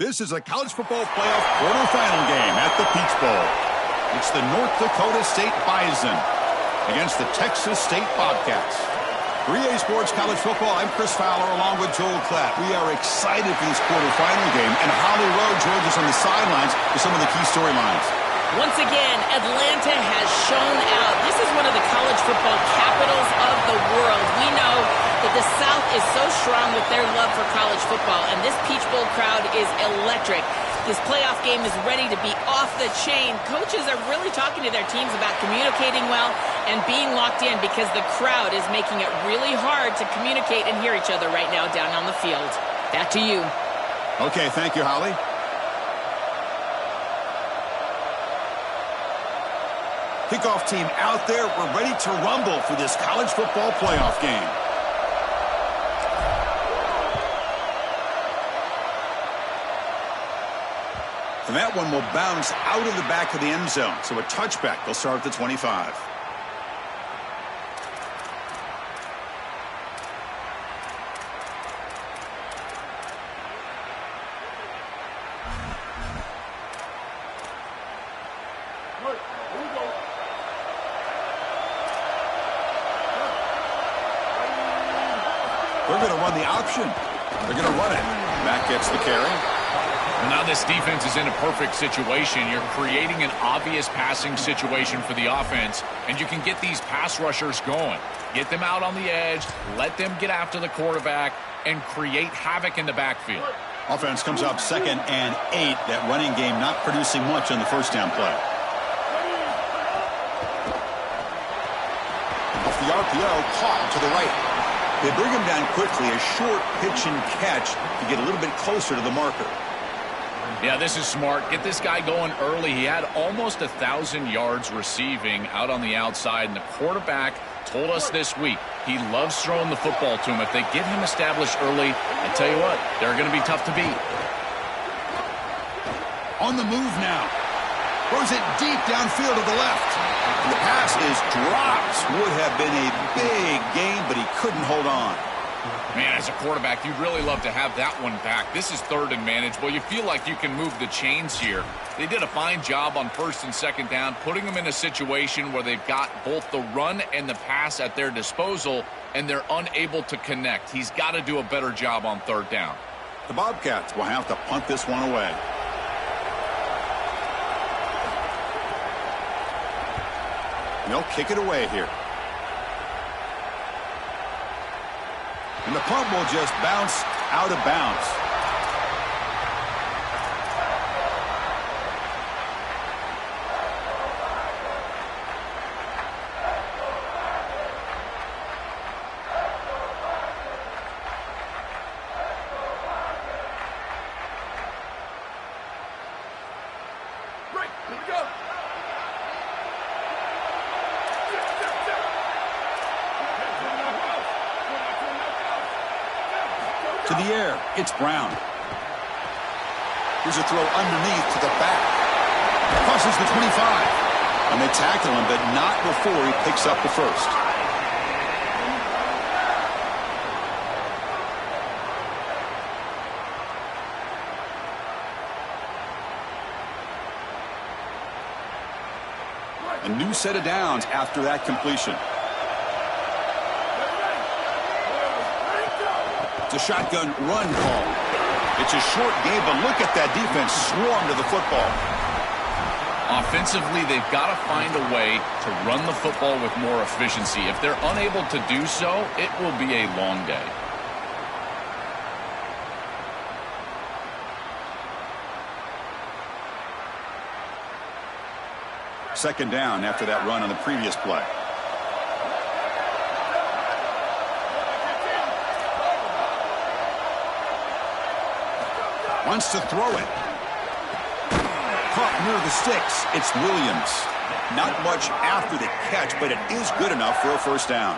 This is a college football playoff quarterfinal game at the Peach Bowl. It's the North Dakota State Bison against the Texas State Bobcats. For EA Sports College Football, I'm Chris Fowler along with Joel Klatt. We are excited for this quarterfinal game, and Holly Rowe joins us on the sidelines with some of the key storylines. Once again, Atlanta has shown out. This is one of the college football capitals of the world. We know that the South is so strong with their love for college football, and this Peach Bowl crowd is electric. This playoff game is ready to be off the chain. Coaches are really talking to their teams about communicating well and being locked in because the crowd is making it really hard to communicate and hear each other right now down on the field. Back to you. Okay, thank you, Holly. Kickoff team out there. We're ready to rumble for this college football playoff game. And that one will bounce out of the back of the end zone. So a touchback will start at the 25. They're going to run the option. They're going to run it. Matt gets the carry. Well, now this defense is in a perfect situation. You're creating an obvious passing situation for the offense, and you can get these pass rushers going. Get them out on the edge, let them get after the quarterback, and create havoc in the backfield. Offense comes up 2nd and 8. That running game not producing much on the first down play. Off the RPO, caught to the right. They bring him down quickly, a short pitch and catch to get a little bit closer to the marker. Yeah, this is smart. Get this guy going early. He had almost 1,000 yards receiving out on the outside, and the quarterback told us this week he loves throwing the football to him. If they get him established early, I tell you what, they're going to be tough to beat. On the move now. Throws it deep downfield to the left. And the pass is dropped. Would have been a big game, but he couldn't hold on. Man, as a quarterback, you'd really love to have that one back. This is third and manageable. You feel like you can move the chains here. They did a fine job on first and second down, putting them in a situation where they've got both the run and the pass at their disposal, and they're unable to connect. He's got to do a better job on third down. The Bobcats will have to punt this one away. They'll kick it away here. And the punt will just bounce out of bounds. Right, here we go. To the air, it's Brown. Here's a throw underneath to the back. Crosses the 25. And they tackle him, but not before he picks up the first. A new set of downs after that completion. It's a shotgun run call. It's a short game, but look at that defense swarm to the football. Offensively, they've got to find a way to run the football with more efficiency. If they're unable to do so, it will be a long day. Second down after that run on the previous play. Wants to throw it. Caught near the sticks. It's Williams. Not much after the catch, but it is good enough for a first down.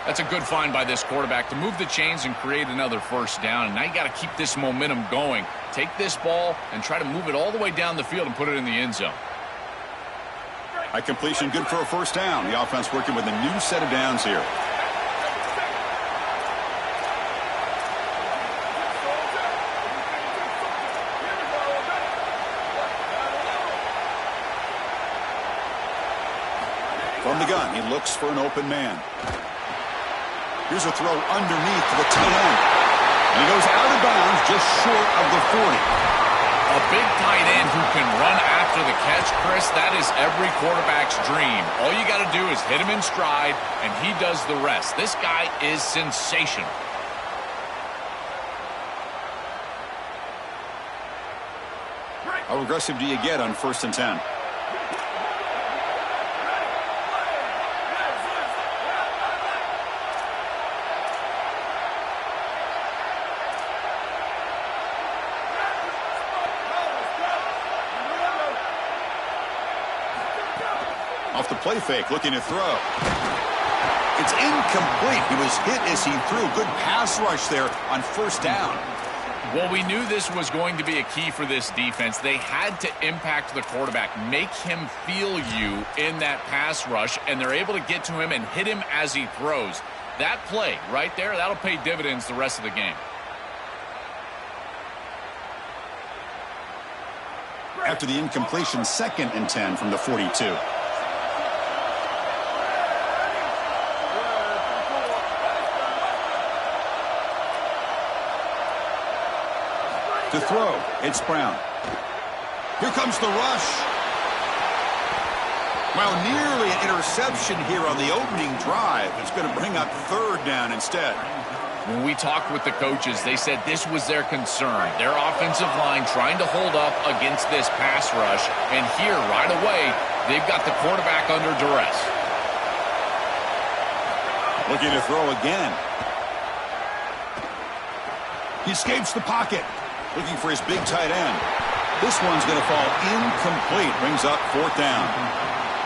That's a good find by this quarterback to move the chains and create another first down. And now you got to keep this momentum going. Take this ball and try to move it all the way down the field and put it in the end zone. High completion, good for a first down. The offense working with a new set of downs here. From the gun, he looks for an open man. Here's a throw underneath to the tight end. And he goes out of bounds just short of the 40. A big tight end who can run after the catch, Chris, that is every quarterback's dream. All you got to do is hit him in stride, and he does the rest. This guy is sensational. How aggressive do you get on 1st and 10? Off the play fake, looking to throw. It's incomplete. He was hit as he threw. Good pass rush there on 1st down. Well, we knew this was going to be a key for this defense. They had to impact the quarterback, make him feel you in that pass rush, and they're able to get to him and hit him as he throws. That play right there, that'll pay dividends the rest of the game. After the incompletion, 2nd and 10 from the 42. To throw, it's Brown. Here comes the rush. Well, nearly an interception here on the opening drive. It's going to bring up 3rd down instead. When we talked with the coaches, they said this was their concern. Their offensive line trying to hold up against this pass rush. And here, right away, they've got the quarterback under duress. Looking to throw again. He escapes the pocket. Looking for his big tight end. This one's going to fall incomplete. Brings up 4th down.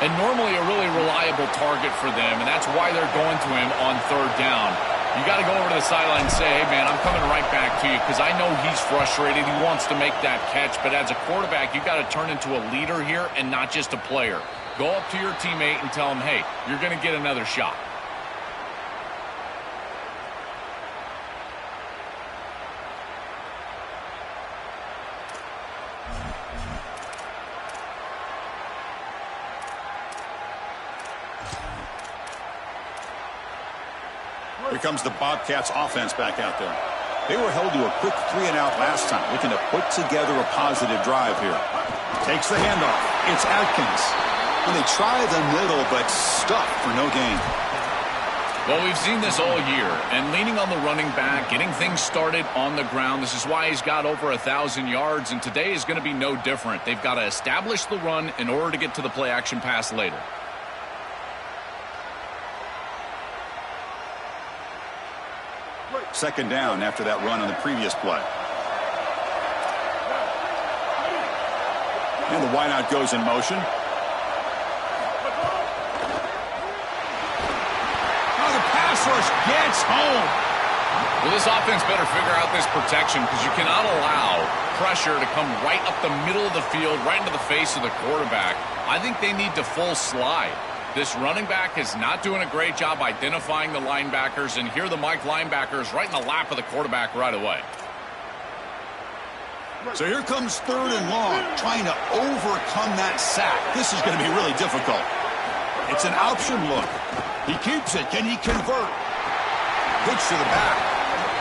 And normally a really reliable target for them, and that's why they're going to him on 3rd down. You got to go over to the sideline and say, hey, man, I'm coming right back to you because I know he's frustrated. He wants to make that catch, but as a quarterback, you got to turn into a leader here and not just a player. Go up to your teammate and tell him, hey, you're going to get another shot. Here comes the Bobcats offense back out there. They were held to a quick 3-and-out last time, looking to put together a positive drive here. Takes the handoff. It's Atkins. And they try the middle, but stuck for no gain. Well, we've seen this all year, and leaning on the running back, getting things started on the ground. This is why he's got over 1,000 yards, and today is going to be no different. They've got to establish the run in order to get to the play-action pass later. Second down after that run on the previous play. And the wideout goes in motion. Oh, the pass rush gets home. Well, this offense better figure out this protection because you cannot allow pressure to come right up the middle of the field, right into the face of the quarterback. I think they need to full slide. This running back is not doing a great job identifying the linebackers, and here the Mike linebackers right in the lap of the quarterback right away. So here comes 3rd and long, trying to overcome that sack. This is going to be really difficult. It's an option look. He keeps it. Can he convert? Pitch to the back.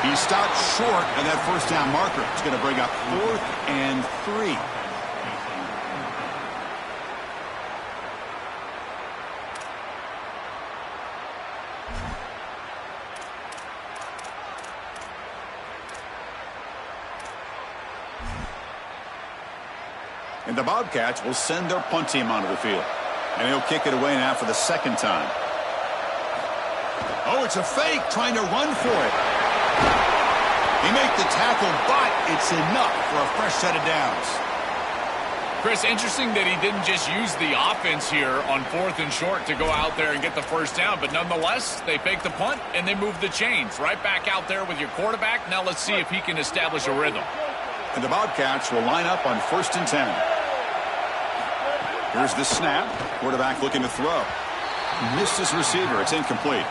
He stopped short of that 1st down marker. It's going to bring up 4th and 3. And the Bobcats will send their punt team onto the field. And he'll kick it away now for the 2nd time. Oh, it's a fake, trying to run for it. He made the tackle, but it's enough for a fresh set of downs. Chris, interesting that he didn't just use the offense here on 4th and short to go out there and get the 1st down. But nonetheless, they fake the punt and they move the chains. Right back out there with your quarterback. Now let's see if he can establish a rhythm. And the Bobcats will line up on 1st and 10. Here's the snap. Quarterback looking to throw. Missed his receiver. It's incomplete.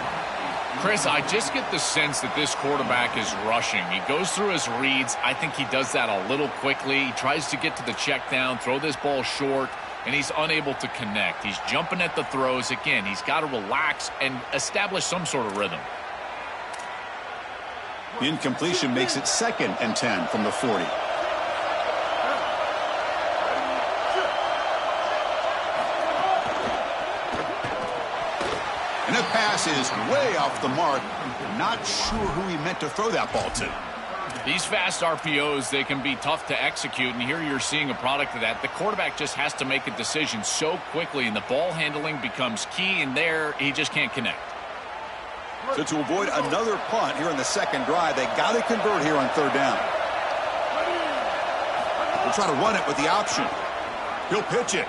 Chris, I just get the sense that this quarterback is rushing. He goes through his reads. I think he does that a little quickly. He tries to get to the check down, throw this ball short. and he's unable to connect. He's jumping at the throws. Again, he's got to relax and establish some sort of rhythm. The incompletion makes it 2nd and 10 from the 40. And the pass is way off the mark. Not sure who he meant to throw that ball to. These fast RPOs, they can be tough to execute, and here you're seeing a product of that. The quarterback just has to make a decision so quickly, and the ball handling becomes key, and there he just can't connect. So to avoid another punt here in the second drive, they got to convert here on 3rd down. They'll try to run it with the option. He'll pitch it.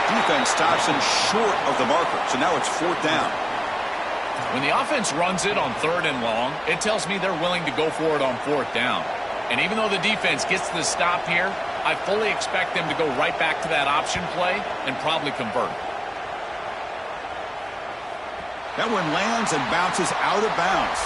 Defense stops him short of the marker, so now it's 4th down. When the offense runs it on 3rd and long, it tells me they're willing to go for it on 4th down. And even though the defense gets the stop here, I fully expect them to go right back to that option play and probably convert. That one lands and bounces out of bounds.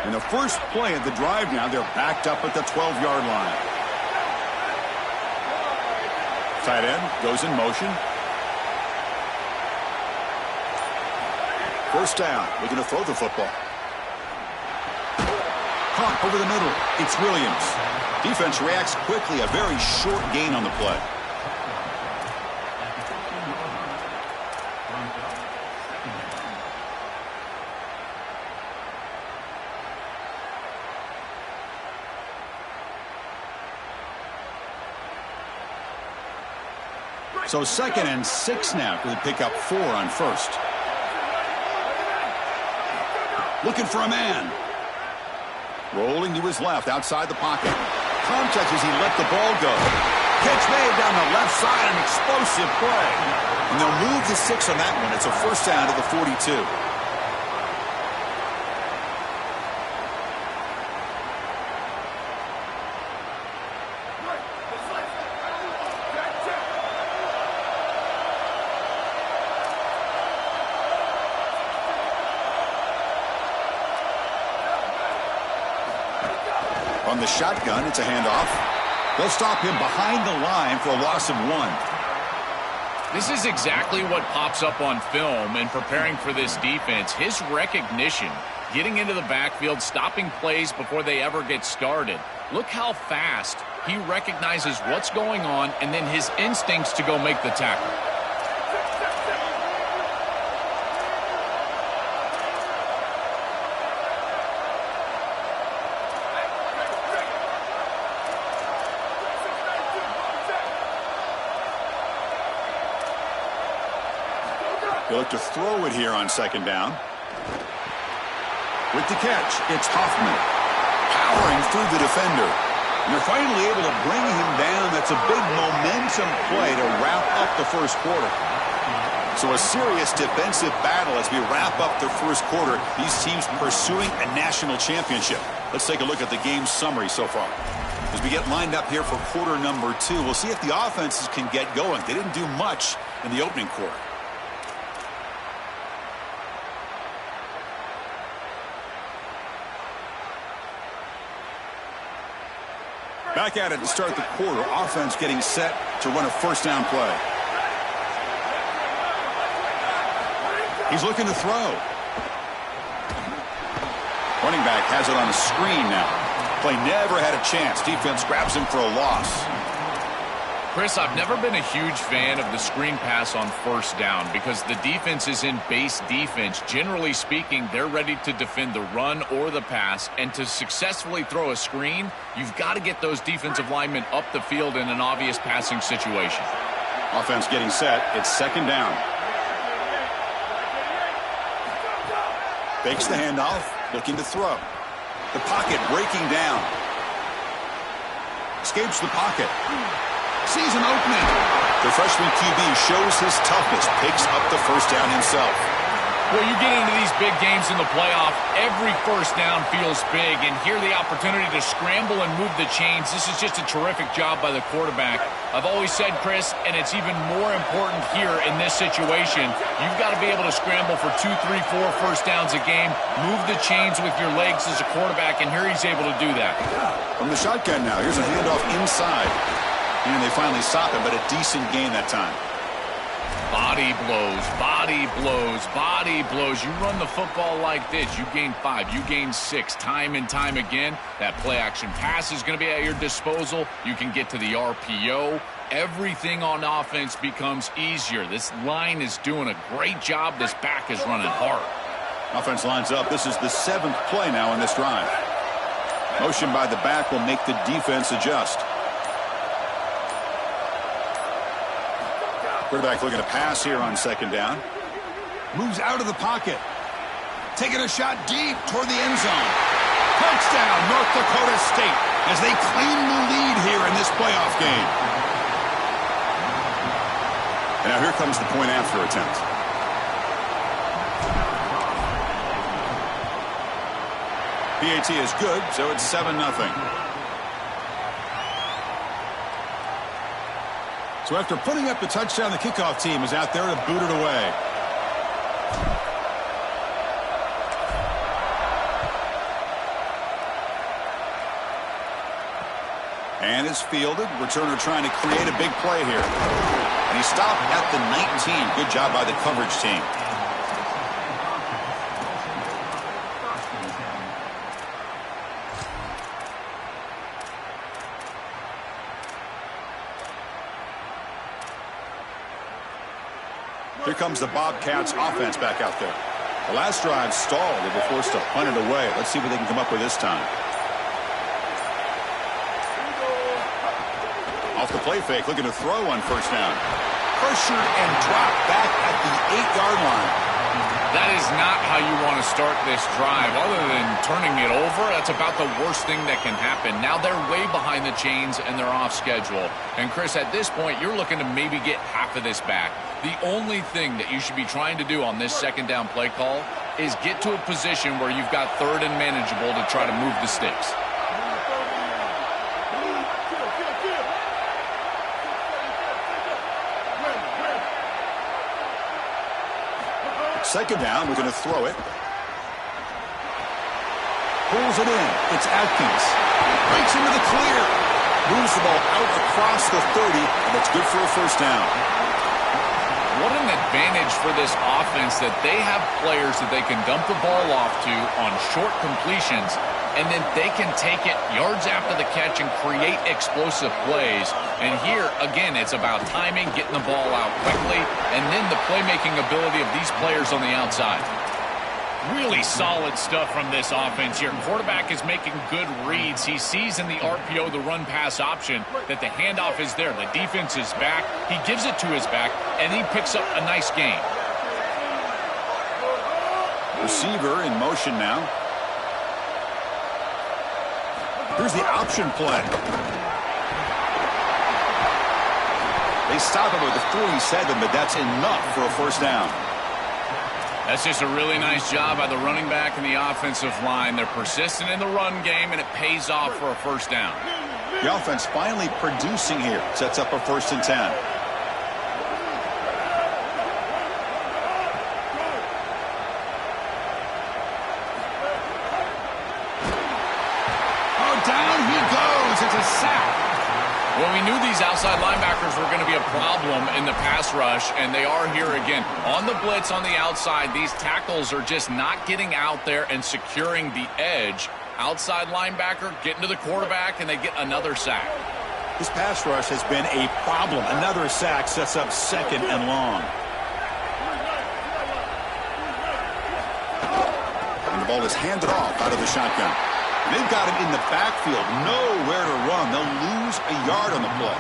In the first play of the drive now, they're backed up at the 12-yard line. Tight end goes in motion. 1st down, looking to throw the football. Caught over the middle. It's Williams. Defense reacts quickly. A very short gain on the play. So 2nd and 6 now. Could pick up 4 on 1st. Looking for a man. Rolling to his left outside the pocket. Context as he let the ball go. Catch made down the left side. An explosive play. And they'll move the 6 on that one. It's a 1st down to the 42. On the shotgun, it's a handoff. They'll stop him behind the line for a loss of 1. This is exactly what pops up on film in preparing for this defense. His recognition, getting into the backfield, stopping plays before they ever get started. Look how fast he recognizes what's going on and then his instincts to go make the tackle. They look to throw it here on 2nd down. With the catch, it's Hoffman. Powering through the defender. And they're finally able to bring him down. That's a big momentum play to wrap up the 1st quarter. So a serious defensive battle as we wrap up the 1st quarter. These teams pursuing a national championship. Let's take a look at the game summary so far. As we get lined up here for quarter number 2, we'll see if the offenses can get going. They didn't do much in the opening quarter. Back at it to start the quarter. Offense getting set to run a 1st down play. He's looking to throw. Running back has it on a screen now. Play never had a chance. Defense grabs him for a loss. Chris, I've never been a huge fan of the screen pass on 1st down because the defense is in base defense. Generally speaking, they're ready to defend the run or the pass, and to successfully throw a screen, you've got to get those defensive linemen up the field in an obvious passing situation. Offense getting set. It's 2nd down. Fakes the handoff, looking to throw. The pocket breaking down. Escapes the pocket. Sees an opening. The freshman QB shows his toughness, picks up the 1st down himself. Well, you get into these big games in the playoff, every first down feels big, and here the opportunity to scramble and move the chains. This is just a terrific job by the quarterback. I've always said, Chris, and it's even more important here in this situation, you've got to be able to scramble for 2, 3, 4 first downs a game, move the chains with your legs as a quarterback, and here he's able to do that. From the shotgun now, here's a handoff inside. And they finally stop him, but a decent gain that time. Body blows, body blows, body blows. You run the football like this, you gain 5, you gain 6, time and time again. That play-action pass is going to be at your disposal. You can get to the RPO. Everything on offense becomes easier. This line is doing a great job. This back is running hard. Offense lines up. This is the 7th play now in this drive. Motion by the back will make the defense adjust. Quarterback looking to pass here on 2nd down. Moves out of the pocket. Taking a shot deep toward the end zone. Touchdown, North Dakota State, as they claim the lead here in this playoff game. And now here comes the point after attempt. PAT is good, so it's 7-0. So after putting up the touchdown, the kickoff team is out there to boot it away. And is fielded. Returner trying to create a big play here. And he stopped at the 19. Good job by the coverage team. Here comes the Bobcats offense back out there. The last drive stalled. They were forced to punt it away. Let's see what they can come up with this time. Off the play fake, looking to throw on 1st down. Pressured and dropped back at the 8-yard line. That is not how you want to start this drive. Other than turning it over, that's about the worst thing that can happen. Now they're way behind the chains and they're off schedule. And Chris, at this point, you're looking to maybe get half of this back. The only thing that you should be trying to do on this 2nd down play call is get to a position where you've got 3rd and manageable to try to move the sticks. 2nd down, we're going to throw it. Pulls it in. It's Atkins. Breaks into the clear. Moves the ball out across the 30, and it's good for a 1st down. What an advantage for this offense that they have players that they can dump the ball off to on short completions, and then they can take it yards after the catch and create explosive plays. And here, again, it's about timing, getting the ball out quickly, and then the playmaking ability of these players on the outside. Really solid stuff from this offense here. Quarterback is making good reads. He sees in the RPO, the run-pass option, that the handoff is there. The defense is back. He gives it to his back, and he picks up a nice gain. Receiver in motion now. Here's the option play. They stop him with a 47, but that's enough for a 1st down. That's just a really nice job by the running back and the offensive line. They're persistent in the run game, and it pays off for a 1st down. The offense finally producing here. Sets up a 1st and 10. Oh, down he goes. It's a sack. Well, we knew these outside linebackers were going to be a problem in the pass rush, and they are here again. On the blitz on the outside, these tackles are just not getting out there and securing the edge. Outside linebacker getting to the quarterback, and they get another sack. This pass rush has been a problem. Another sack sets up 2nd and long. And the ball is handed off out of the shotgun. They've got him in the backfield, nowhere to run. They'll lose a yard on the play.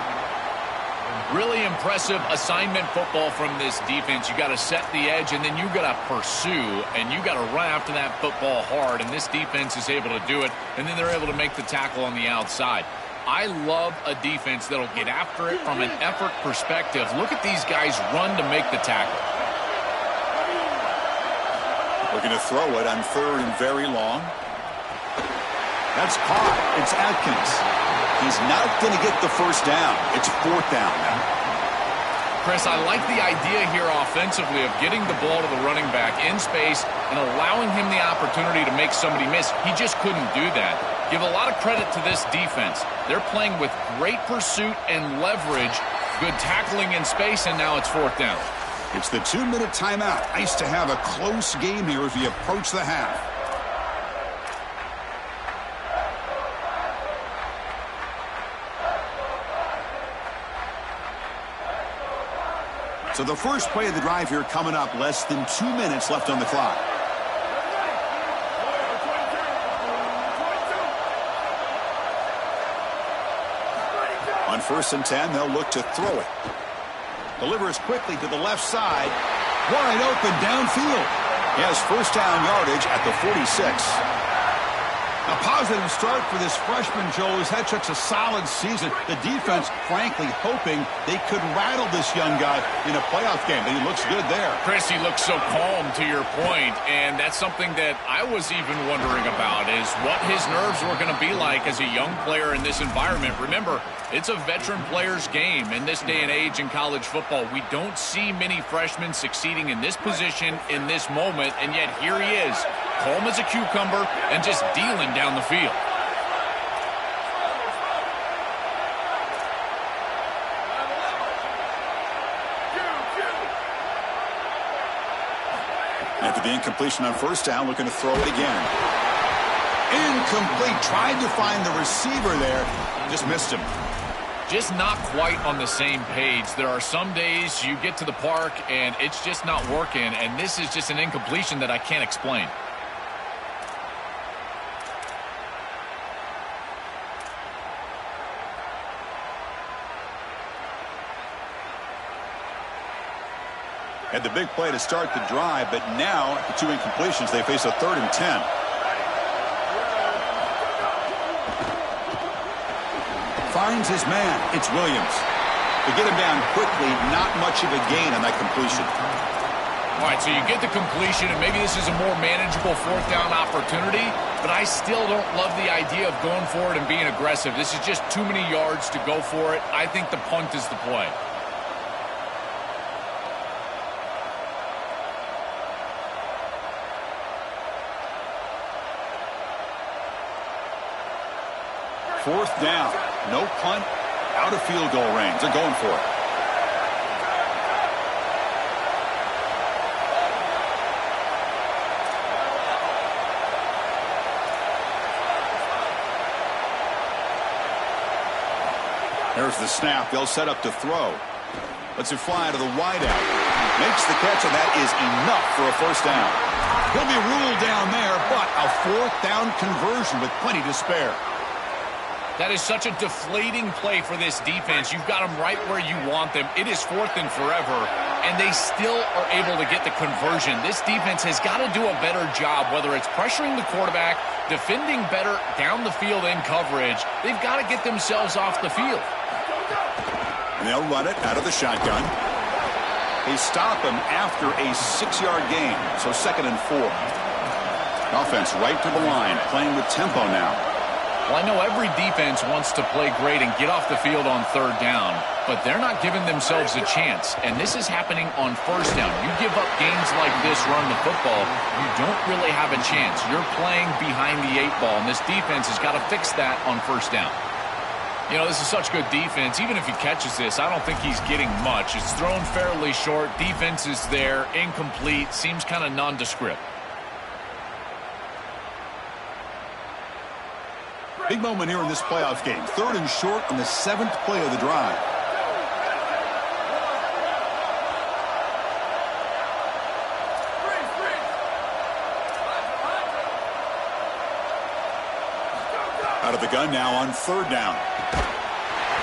Really impressive assignment football from this defense. You got to set the edge, and then you got to pursue, and you got to run after that football hard, and this defense is able to do it, and then they're able to make the tackle on the outside. I love a defense that'll get after it from an effort perspective. Look at these guys run to make the tackle. Looking to throw it on 3rd and very long. That's caught. It's Atkins. He's not going to get the first down. It's 4th down now. Chris, I like the idea here offensively of getting the ball to the running back in space and allowing him the opportunity to make somebody miss. He just couldn't do that. Give a lot of credit to this defense. They're playing with great pursuit and leverage, good tackling in space, and now it's 4th down. It's the 2-minute timeout. Nice to have a close game here as we approach the half. So the first play of the drive here coming up, less than 2 minutes left on the clock. On 1st and 10, they'll look to throw it. Delivers quickly to the left side. Wide open downfield. He has first down yardage at the 46. A positive start for this freshman, Joe, who's had such a solid season. The defense, frankly, hoping they could rattle this young guy in a playoff game. But he looks good there. Chris, he looks so calm, to your point, and that's something that I was even wondering about, is what his nerves were going to be like as a young player in this environment. Remember, it's a veteran player's game in this day and age in college football. We don't see many freshmen succeeding in this position in this moment, and yet here he is, calm as a cucumber and just dealing down the field. After the incompletion on 1st down, looking to throw it again. Incomplete. Tried to find the receiver there. Just missed him. Just not quite on the same page. There are some days you get to the park and it's just not working, and this is just an incompletion that I can't explain. Had the big play to start the drive, but now, the 2 incompletions, they face a 3rd and 10. Finds his man. It's Williams. To get him down quickly, not much of a gain on that completion. All right, so you get the completion, and maybe this is a more manageable 4th down opportunity, but I still don't love the idea of going for it and being aggressive. This is just too many yards to go for it. I think the punt is the play. Fourth down. No punt. Out of field goal range. They're going for it. There's the snap. They'll set up to throw. Lets it fly to the wideout. Makes the catch, and that is enough for a first down. He'll be ruled down there, but a 4th down conversion with plenty to spare. That is such a deflating play for this defense. You've got them right where you want them. It is 4th and forever, and they still are able to get the conversion. This defense has got to do a better job, whether it's pressuring the quarterback, defending better down the field in coverage. They've got to get themselves off the field. And they'll run it out of the shotgun. They stop him after a 6-yard gain, so 2nd and 4. Offense right to the line, playing with tempo now. Well, I know every defense wants to play great and get off the field on 3rd down, but they're not giving themselves a chance, and this is happening on 1st down. You give up games like this, run the football, you don't really have a chance. You're playing behind the 8 ball, and this defense has got to fix that on 1st down. You know, this is such good defense. Even if he catches this, I don't think he's getting much. It's thrown fairly short. Defense is there, incomplete, seems kind of nondescript. Big moment here in this playoff game. 3rd and short on the 7th play of the drive. Out of the gun now on 3rd down.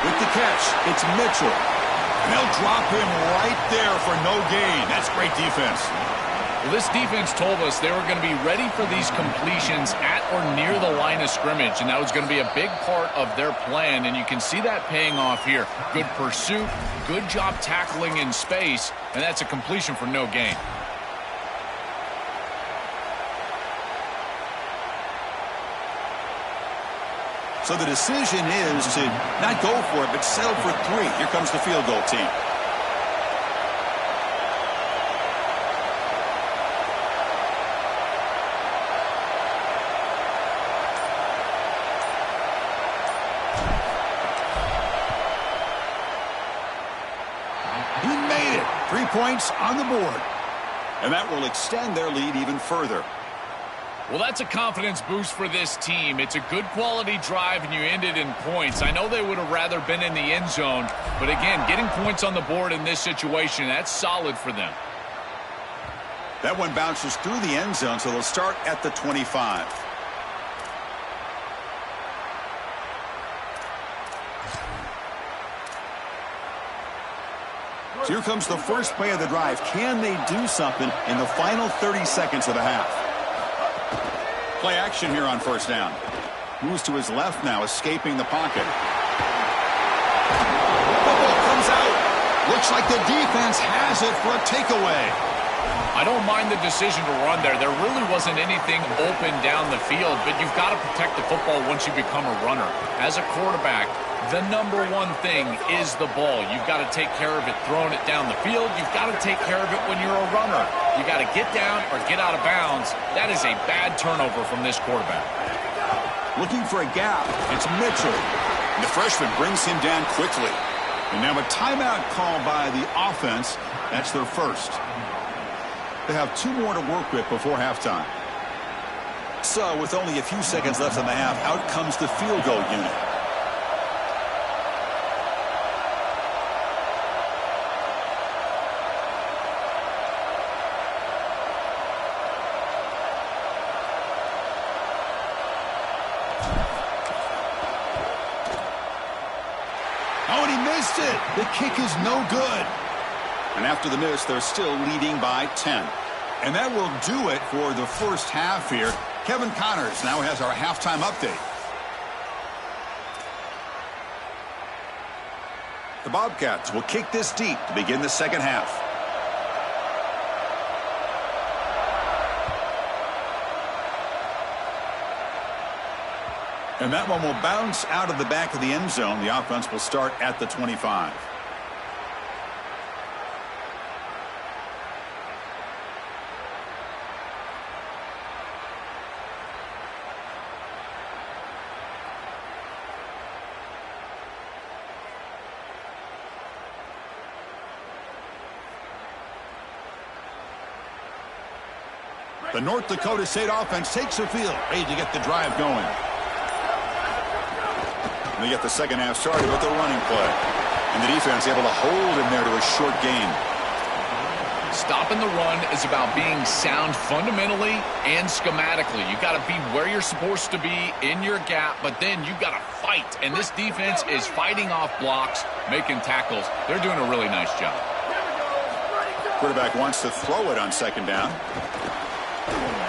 With the catch, it's Mitchell. And they'll drop him right there for no gain. That's great defense. Well, this defense told us they were going to be ready for these completions at or near the line of scrimmage, and that was going to be a big part of their plan, and you can see that paying off here. Good pursuit, good job tackling in space, and that's a completion for no gain. So the decision is to not go for it, but settle for 3. Here comes the field goal team. He made it. 3 points on the board. And that will extend their lead even further. Well, that's a confidence boost for this team. It's a good quality drive, and you ended in points. I know they would have rather been in the end zone, but again, getting points on the board in this situation, that's solid for them. That one bounces through the end zone, so they'll start at the 25. So here comes the first play of the drive. Can they do something in the final 30 seconds of the half? Play action here on first down. Moves to his left now, escaping the pocket. The ball comes out. Looks like the defense has it for a takeaway. I don't mind the decision to run there. There really wasn't anything open down the field, but you've got to protect the football once you become a runner. As a quarterback, the number one thing is the ball. You've got to take care of it throwing it down the field. You've got to take care of it when you're a runner. You got to get down or get out of bounds. That is a bad turnover from this quarterback. Looking for a gap. It's Mitchell. And the freshman brings him down quickly. And now a timeout call by the offense. That's their first. They have 2 more to work with before halftime. So with only a few seconds left in the half, out comes the field goal unit. Oh, and he missed it. The kick is no good. And after the miss, they're still leading by 10. And that will do it for the first half here. Kevin Connors now has our halftime update. The Bobcats will kick this deep to begin the second half. And that one will bounce out of the back of the end zone. The offense will start at the 25. The North Dakota State offense takes the field, ready to get the drive going. And they get the second half started with the running play. And the defense able to hold him there to a short gain. Stopping the run is about being sound fundamentally and schematically. You got to be where you're supposed to be in your gap, but then you got to fight. And this defense is fighting off blocks, making tackles. They're doing a really nice job. Quarterback wants to throw it on second down.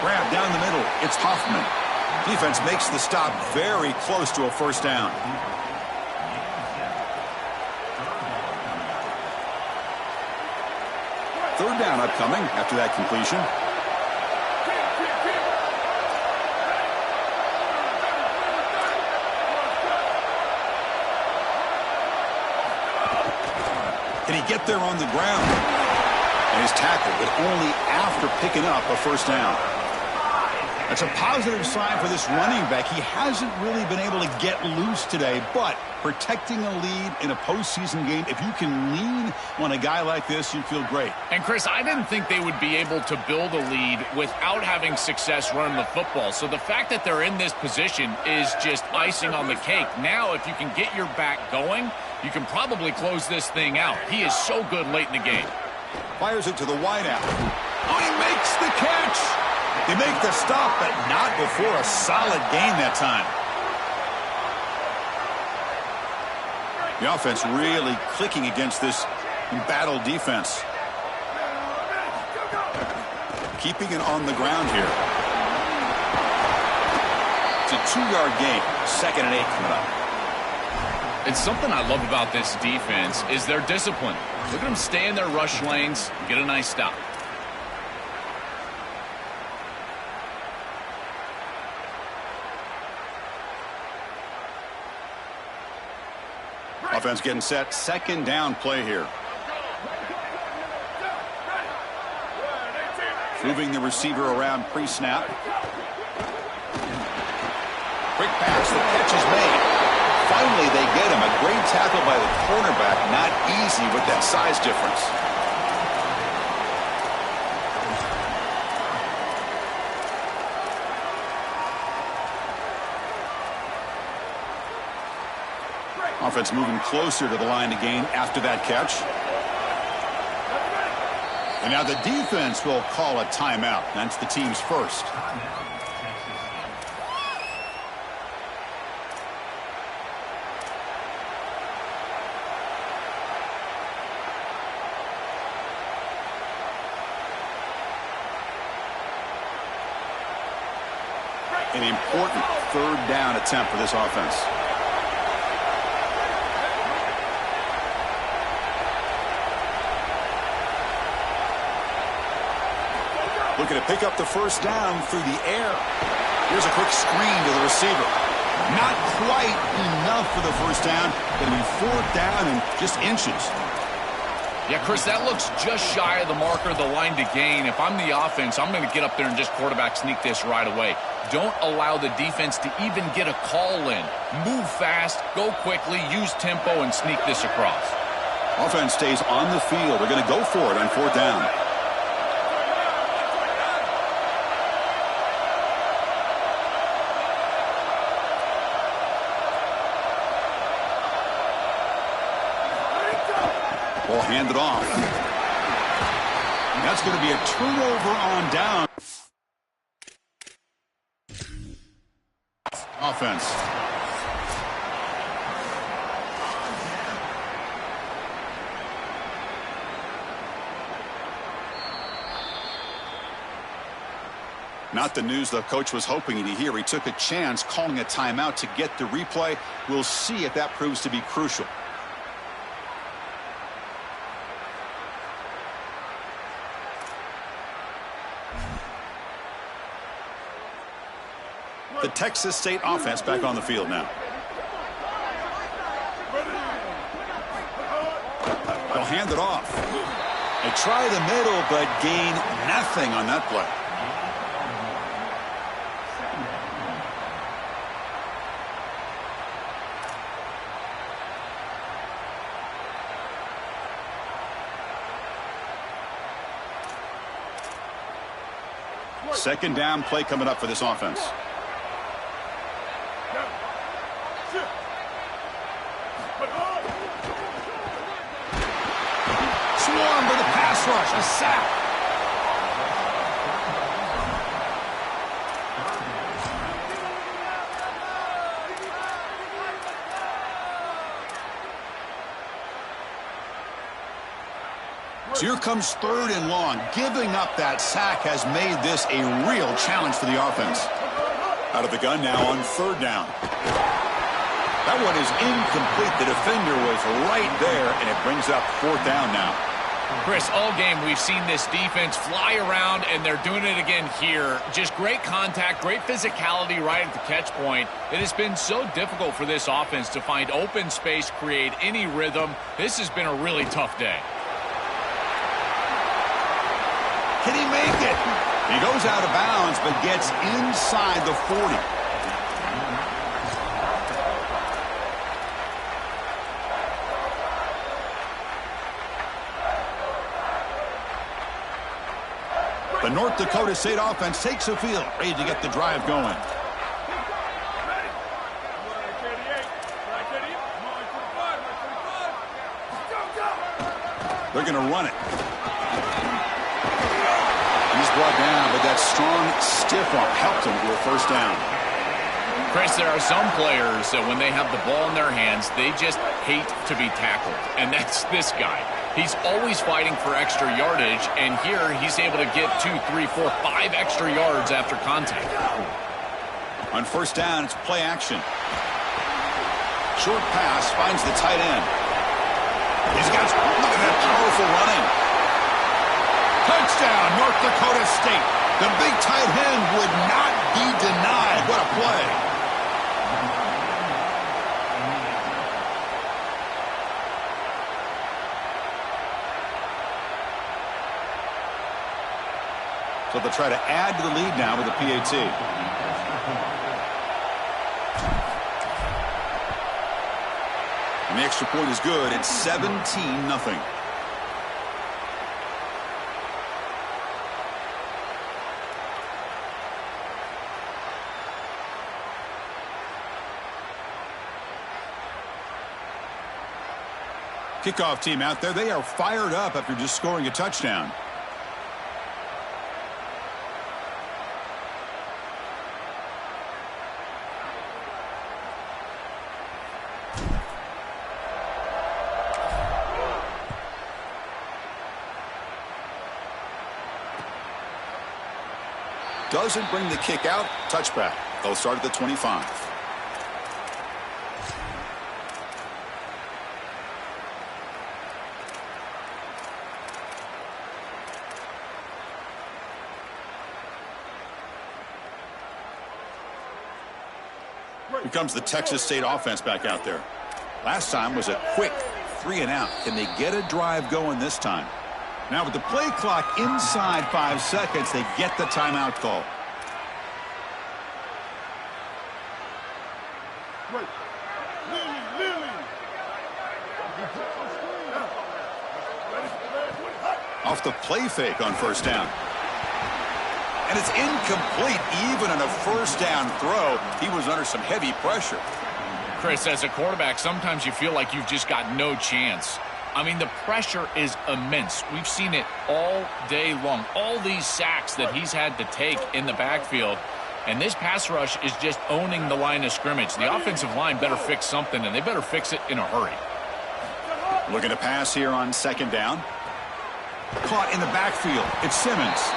Grab down the middle. It's Hoffman. Defense makes the stop very close to a first down. Third down upcoming after that completion. Can he get there on the ground? And his tackle, but only after picking up a first down. That's a positive sign for this running back. He hasn't really been able to get loose today, but protecting a lead in a postseason game, if you can lean on a guy like this, you feel great. And, Chris, I didn't think they would be able to build a lead without having success running the football. So the fact that they're in this position is just icing on the cake. Now, if you can get your back going, you can probably close this thing out. He is so good late in the game. Fires it to the wideout. Oh, he makes the catch. They make the stop, but not before a solid gain that time. The offense really clicking against this embattled defense. Keeping it on the ground here. It's a 2-yard gain. 2nd and 8 coming up. It's something I love about this defense is their discipline. Look at them stay in their rush lanes, get a nice stop. Offense getting set. Second down play here. Moving the receiver around pre-snap. Quick pass. The catch is made. Finally, they get him. A great tackle by the cornerback. Not easy with that size difference. Offense moving closer to the line to gain after that catch. And now the defense will call a timeout. That's the team's first. An important third down attempt for this offense. Looking to pick up the first down through the air. Here's a quick screen to the receiver. Not quite enough for the first down. Going to be fourth down and just inches. Yeah, Chris, that looks just shy of the marker, the line to gain. If I'm the offense, I'm going to get up there and just quarterback sneak this right away. Don't allow the defense to even get a call in. Move fast, go quickly, use tempo, and sneak this across. Offense stays on the field. They're going to go for it on fourth down. Ball handed off. And that's going to be a turnover on down. Offense. Not the news the coach was hoping to hear. He took a chance calling a timeout to get the replay. We'll see if that proves to be crucial. The Texas State offense back on the field now. They'll hand it off. They try the middle, but gain nothing on that play. Second down play coming up for this offense. Swarmed with a pass rush, a sack. So here comes third and long. Giving up that sack has made this a real challenge for the offense. Out of the gun now on third down. That one is incomplete. The defender was right there, and it brings up fourth down now. Chris, all game we've seen this defense fly around, and they're doing it again here. Just great contact, great physicality right at the catch point. It has been so difficult for this offense to find open space, create any rhythm. This has been a really tough day. Can he make it? He goes out of bounds, but gets inside the 40. The North Dakota State offense takes the field, ready to get the drive going. They're going to run it. He's brought down, but that strong, stiff arm helped him to a first down. Chris, there are some players that when they have the ball in their hands, they just hate to be tackled. And that's this guy. He's always fighting for extra yardage, and here he's able to get 2, 3, 4, 5 extra yards after contact. On first down, it's play action. Short pass finds the tight end. Look at that powerful running. Touchdown, North Dakota State. The big tight end would not be denied. What a play. So they'll try to add to the lead now with a PAT. And the extra point is good. It's 17-0. Kickoff team out there. They are fired up after just scoring a touchdown. Doesn't bring the kick out. Touchback. They'll start at the 25. Here comes the Texas State offense back out there. Last time was a quick 3-and-out. Can they get a drive going this time? Now with the play clock inside 5 seconds, they get the timeout call. Off the play fake on first down. And it's incomplete. Even on a first down throw, he was under some heavy pressure. Chris, as a quarterback, sometimes you feel like you've just got no chance. I mean, the pressure is immense. We've seen it all day long. All these sacks that he's had to take in the backfield. And this pass rush is just owning the line of scrimmage. The offensive line better fix something, and they better fix it in a hurry. Looking to pass here on second down. Caught in the backfield. It's Simmons.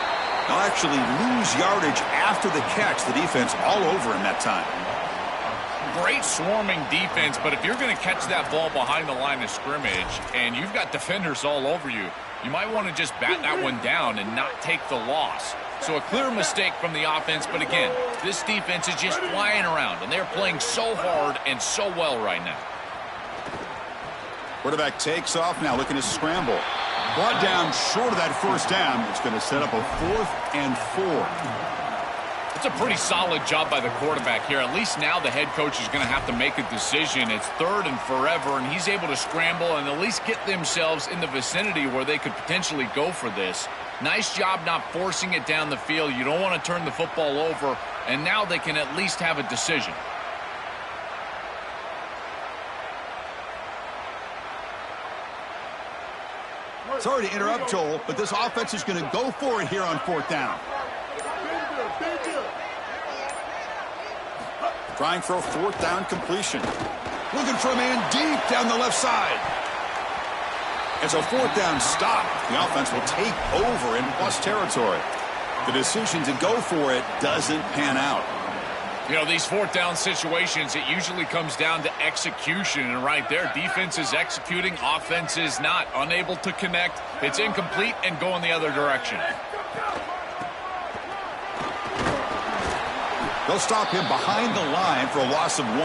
They'll actually lose yardage after the catch. The defense all over him that time. Great swarming defense, but if you're going to catch that ball behind the line of scrimmage and you've got defenders all over you, you might want to just bat that one down and not take the loss. So a clear mistake from the offense, but again, this defense is just flying around, and they're playing so hard and so well right now. Quarterback takes off now, looking to scramble. Brought down short of that first down. It's going to set up a 4th and 4. It's a pretty solid job by the quarterback here. At least now the head coach is going to have to make a decision. It's 3rd and forever, and he's able to scramble and at least get themselves in the vicinity where they could potentially go for this. Nice job not forcing it down the field. You don't want to turn the football over, and now they can at least have a decision. Sorry to interrupt, Joel, but this offense is going to go for it here on 4th down. Trying for a 4th down completion. Looking for a man deep down the left side. It's a 4th down stop. The offense will take over in plus territory. The decision to go for it doesn't pan out. You know, these 4th down situations, it usually comes down to execution. And right there, defense is executing, offense is not. Unable to connect. It's incomplete and going the other direction. They'll stop him behind the line for a loss of 1.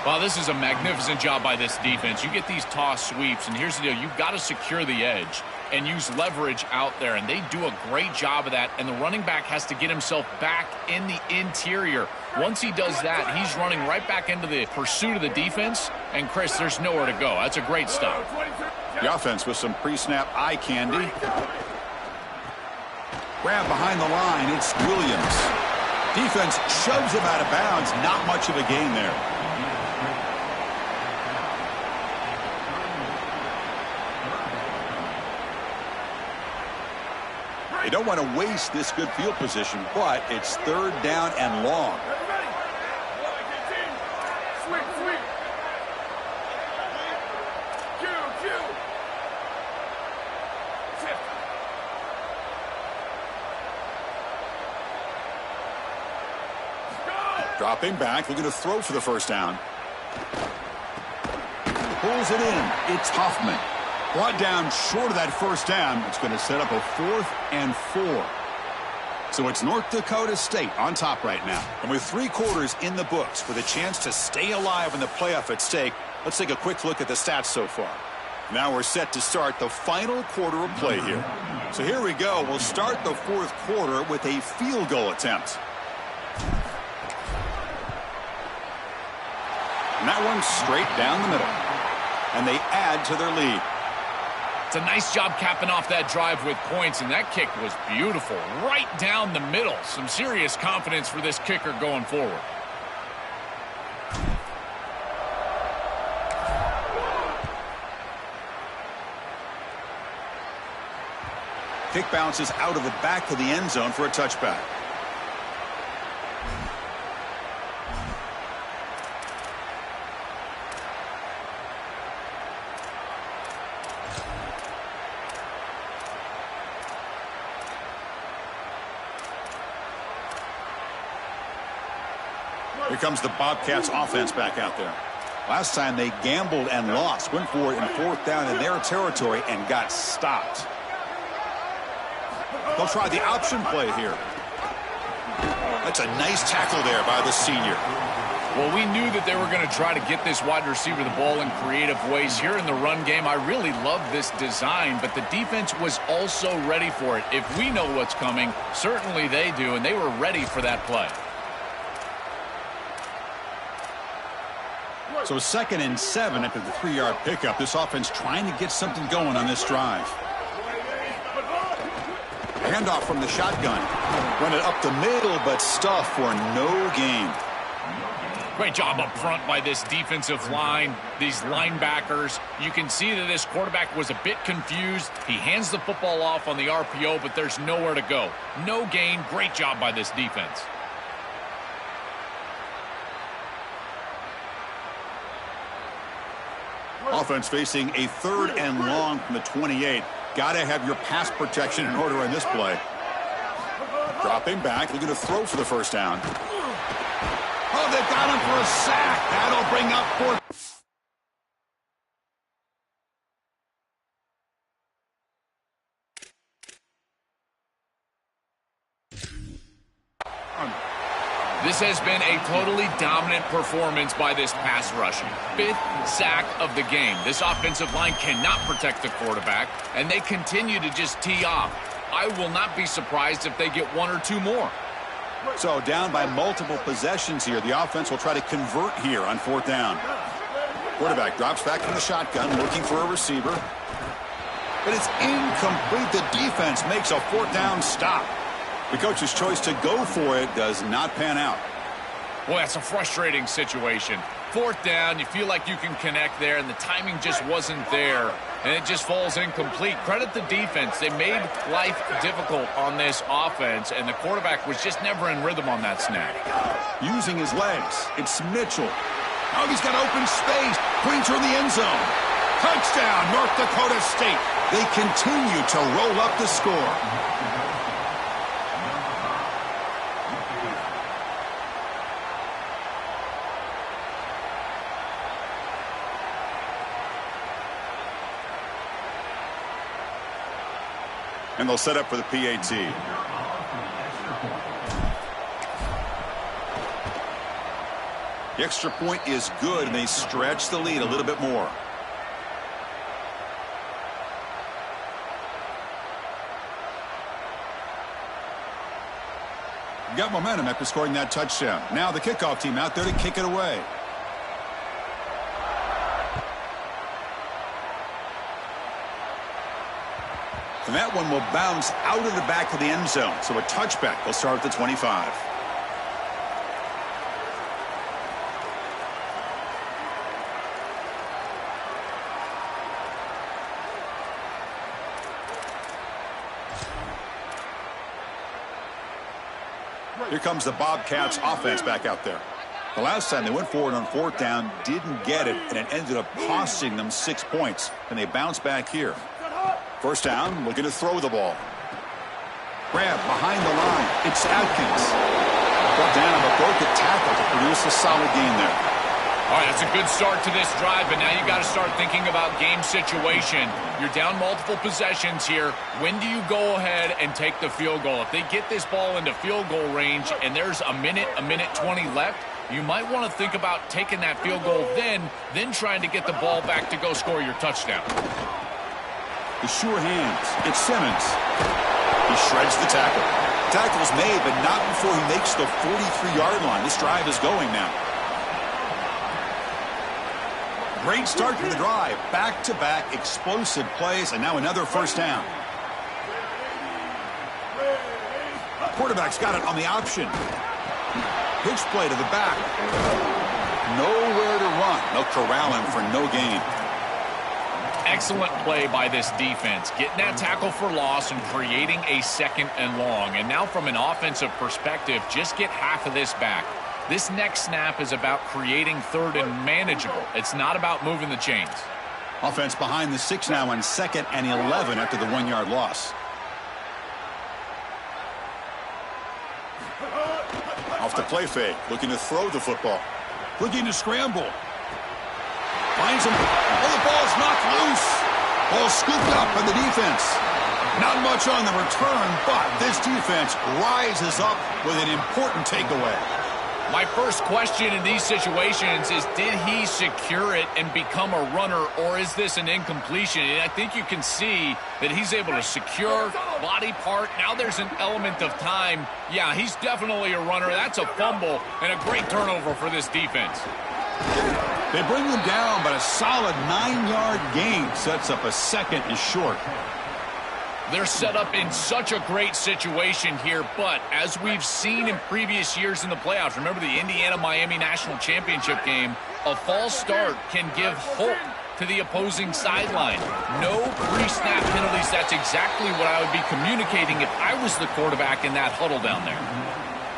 Well, this is a magnificent job by this defense. You get these toss sweeps, and here's the deal. You've got to secure the edge and use leverage out there, and they do a great job of that, and the running back has to get himself back in the interior. Once he does that, he's running right back into the pursuit of the defense, and, Chris, there's nowhere to go. That's a great stop. The offense with some pre-snap eye candy. Grab behind the line. It's Williams. Defense shoves him out of bounds. Not much of a gain there. They don't want to waste this good field position, but it's 3rd down and long. Dropping back, looking to throw for the first down. Pulls it in. It's Hoffman. Brought down short of that first down. It's going to set up a 4th and 4. So it's North Dakota State on top right now. And with 3 quarters in the books with a chance to stay alive in the playoff at stake, let's take a quick look at the stats so far. Now we're set to start the final quarter of play here. So here we go. We'll start the fourth quarter with a field goal attempt. And that one's straight down the middle. And they add to their lead. It's a nice job capping off that drive with points, and that kick was beautiful. Right down the middle. Some serious confidence for this kicker going forward. Kick bounces out of the back of the end zone for a touchback. Here comes the Bobcats offense back out there. Last time they gambled and lost. Went for it in fourth down in their territory and got stopped. They'll try the option play here. That's a nice tackle there by the senior. Well, we knew that they were going to try to get this wide receiver the ball in creative ways. Here in the run game, I really love this design, but the defense was also ready for it. If we know what's coming, certainly they do, and they were ready for that play. So 2nd and 7 after the 3-yard pickup. This offense trying to get something going on this drive. Handoff from the shotgun. Run it up the middle, but stuff for no gain. Great job up front by this defensive line, these linebackers. You can see that this quarterback was a bit confused. He hands the football off on the RPO, but there's nowhere to go. No gain. Great job by this defense. Offense facing a 3rd and long from the 28. Got to have your pass protection in order in this play. Dropping back, looking to throw for the first down. Oh, they've got him for a sack. That'll bring up 4th. This has been a totally dominant performance by this pass rush. 5th sack of the game. This offensive line cannot protect the quarterback, and they continue to just tee off. I will not be surprised if they get 1 or 2 more. So down by multiple possessions here. The offense will try to convert here on 4th down. Quarterback drops back from the shotgun, looking for a receiver. But it's incomplete. The defense makes a 4th down stop. The coach's choice to go for it does not pan out. Boy, that's a frustrating situation. 4th down, you feel like you can connect there, and the timing just wasn't there, and it just falls incomplete. Credit the defense. They made life difficult on this offense, and the quarterback was just never in rhythm on that snap. Using his legs, it's Mitchell. Oh, he's got open space. Points toward the end zone. Touchdown, North Dakota State. They continue to roll up the score. And they'll set up for the PAT. The extra point is good, and they stretch the lead a little bit more. Got momentum after scoring that touchdown. Now the kickoff team out there to kick it away. And that one will bounce out of the back of the end zone. So a touchback will start at the 25. Here comes the Bobcats offense back out there. The last time they went forward on 4th down, didn't get it, and it ended up costing them 6 points. And they bounce back here. First down, looking to throw the ball. Grab behind the line. It's Atkins. Brought down but broke a tackle to produce a solid gain there. All right, that's a good start to this drive, but now you got to start thinking about game situation. You're down multiple possessions here. When do you go ahead and take the field goal? If they get this ball into field goal range and there's a minute 20 left, you might want to think about taking that field goal then trying to get the ball back to go score your touchdown. The sure hands. It's Simmons. He shreds the tackle. Tackle's made, but not before he makes the 43-yard line. This drive is going now. Great start to the drive. Back-to-back explosive plays, and now another first down. Quarterback's got it on the option. Pitch play to the back. Nowhere to run. They'll corral him for no gain. Excellent play by this defense. Getting that tackle for loss and creating a 2nd and long. And now from an offensive perspective, just get half of this back. This next snap is about creating 3rd and manageable. It's not about moving the chains. Offense behind the 6 now on 2nd and 11 after the 1-yard loss. Off the play fake, looking to throw the football. Looking to scramble. Finds him. Oh, the ball's knocked loose. Ball scooped up by the defense. Not much on the return, but this defense rises up with an important takeaway. My first question in these situations is, did he secure it and become a runner, or is this an incompletion? And I think you can see that he's able to secure body part. Now there's an element of time. Yeah, he's definitely a runner. That's a fumble and a great turnover for this defense. They bring him down, but a solid 9-yard gain sets up a 2nd and short. They're set up in such a great situation here, but as we've seen in previous years in the playoffs, remember the Indiana-Miami National Championship game, a false start can give hope to the opposing sideline. No pre-snap penalties. That's exactly what I would be communicating if I was the quarterback in that huddle down there.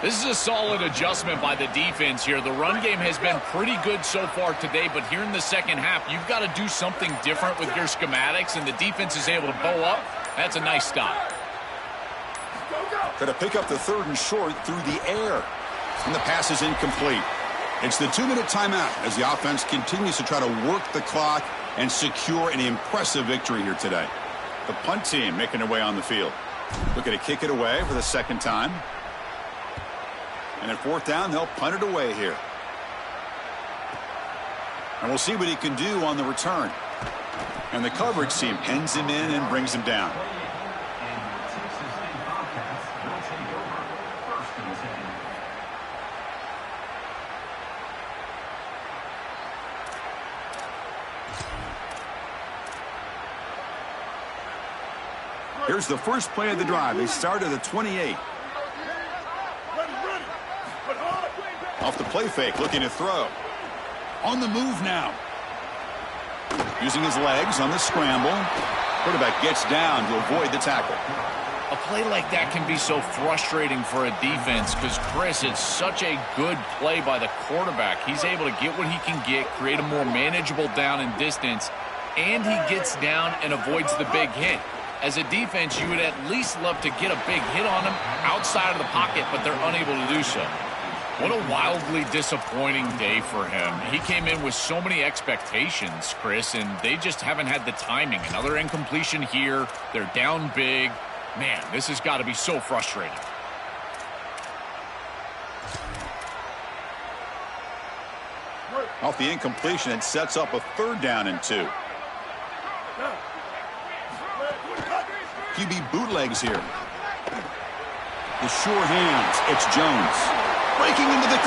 This is a solid adjustment by the defense here. The run game has been pretty good so far today, but here in the second half, you've got to do something different with your schematics, and the defense is able to bow up. That's a nice stop. Going to pick up the 3rd and short through the air. And the pass is incomplete. It's the 2-minute timeout as the offense continues to try to work the clock and secure an impressive victory here today. The punt team making their way on the field. Looking to kick it away for the 2nd time. And at 4th down, they'll punt it away here. And we'll see what he can do on the return. And the coverage team pins him in and brings him down. Here's the first play of the drive. They start at the 28. Off the play fake, looking to throw. On the move now. Using his legs on the scramble. Quarterback gets down to avoid the tackle. A play like that can be so frustrating for a defense because, Chris, it's such a good play by the quarterback. He's able to get what he can get, create a more manageable down and distance, and he gets down and avoids the big hit. As a defense, you would at least love to get a big hit on him outside of the pocket, but they're unable to do so. What a wildly disappointing day for him. He came in with so many expectations, Chris, and they just haven't had the timing. Another incompletion here. They're down big. Man, this has got to be so frustrating. Off the incompletion, it sets up a 3rd down and 2. QB bootlegs here. The sure hands. It's Jones. Breaking into the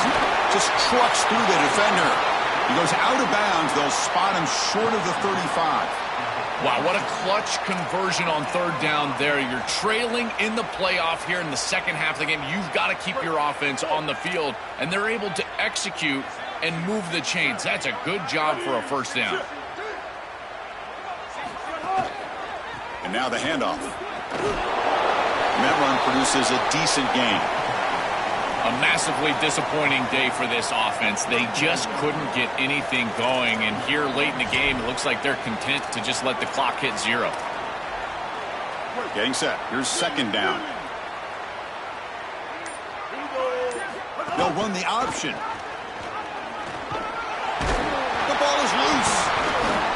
just trucks through the defender. He goes out of bounds. They'll spot him short of the 35. Wow, what a clutch conversion on 3rd down there. You're trailing in the playoff here in the second half of the game. You've got to keep your offense on the field, and they're able to execute and move the chains. That's a good job for a 1st down. And now the handoff. And that run produces a decent gain. A massively disappointing day for this offense. They just couldn't get anything going, and here late in the game, it looks like they're content to just let the clock hit 0. Getting set. Here's 2nd down. They'll run the option. The ball is loose.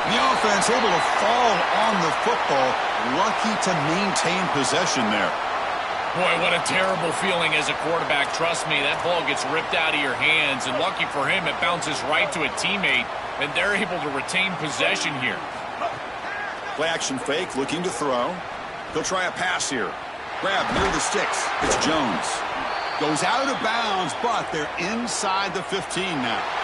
The offense able to fall on the football. Lucky to maintain possession there. Boy, what a terrible feeling as a quarterback. Trust me, that ball gets ripped out of your hands, and lucky for him, it bounces right to a teammate, and they're able to retain possession here. Play action fake, looking to throw. He'll try a pass here. Grab near the sticks. It's Jones. Goes out of bounds, but they're inside the 15 now.